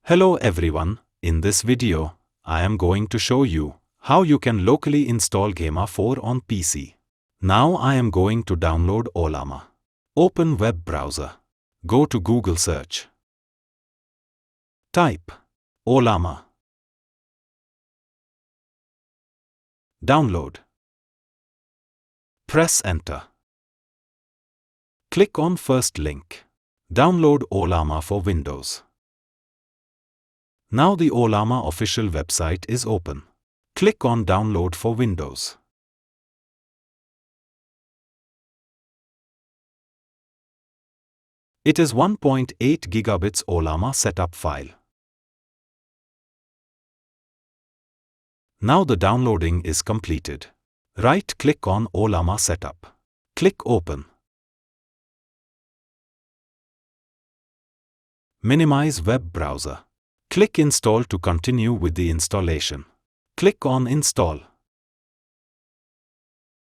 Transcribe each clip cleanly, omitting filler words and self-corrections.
Hello everyone, in this video, I am going to show you how you can locally install Gemma 4 on PC. Now I am going to download Low-latency. Open web browser. Go to Google search. Type Low-latency. Download. Press enter. Click on first link. Download Low-latency for Windows. Now the Low-latency official website is open. Click on Download for Windows. It is 1.8 gigabits Low-latency setup file. Now the downloading is completed. Right-click on Low-latency setup. Click Open. Minimize web browser. Click Install to continue with the installation. Click on Install.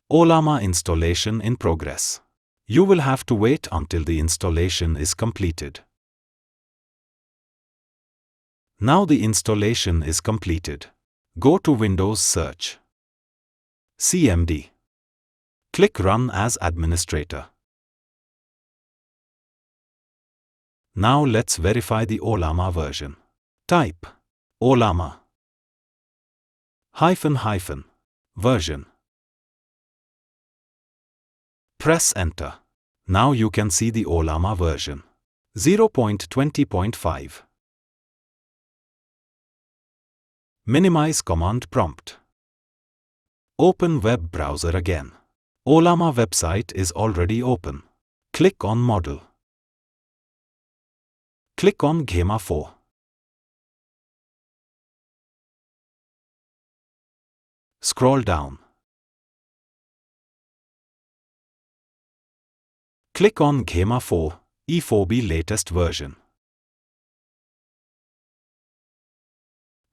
Low-latency installation in progress. You will have to wait until the installation is completed. Now the installation is completed. Go to Windows Search. CMD. Click Run as administrator. Now let's verify the Low-latency version. Type Low-latency version. Press enter. Now you can see the Low-latency version 0.20.5. Minimize command prompt. Open web browser again. Low-latency website is already open. Click on Model. Click on Gemma 4. Scroll down. Click on Gemma 4 E4B latest version.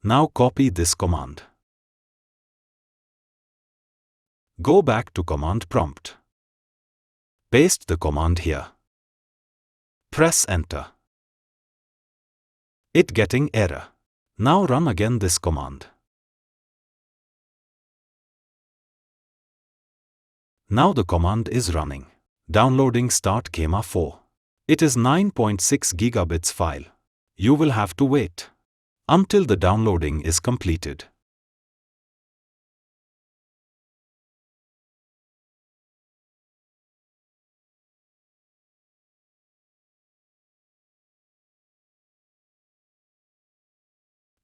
Now copy this command. Go back to command prompt. Paste the command here. Press enter. It getting error. Now run again this command. Now the command is running. Downloading start Gemma 4. It is 9.6 gigabits file. You will have to wait until the downloading is completed.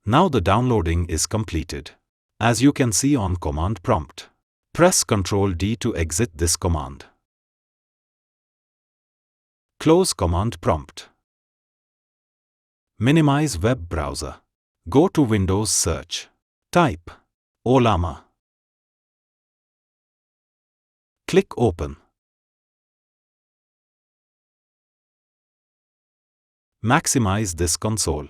Now the downloading is completed. As you can see on command prompt. Press Ctrl D to exit this command. Close command prompt. Minimize web browser. Go to Windows Search. Type Low-latency. Click Open. Maximize this console.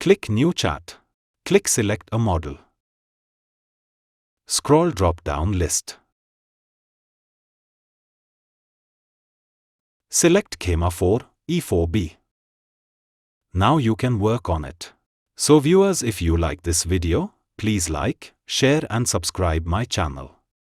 Click New Chat. Click Select a model. Scroll drop-down list. Select Gemma 4 E4B. Now you can work on it. So viewers, if you like this video, please like, share and subscribe my channel.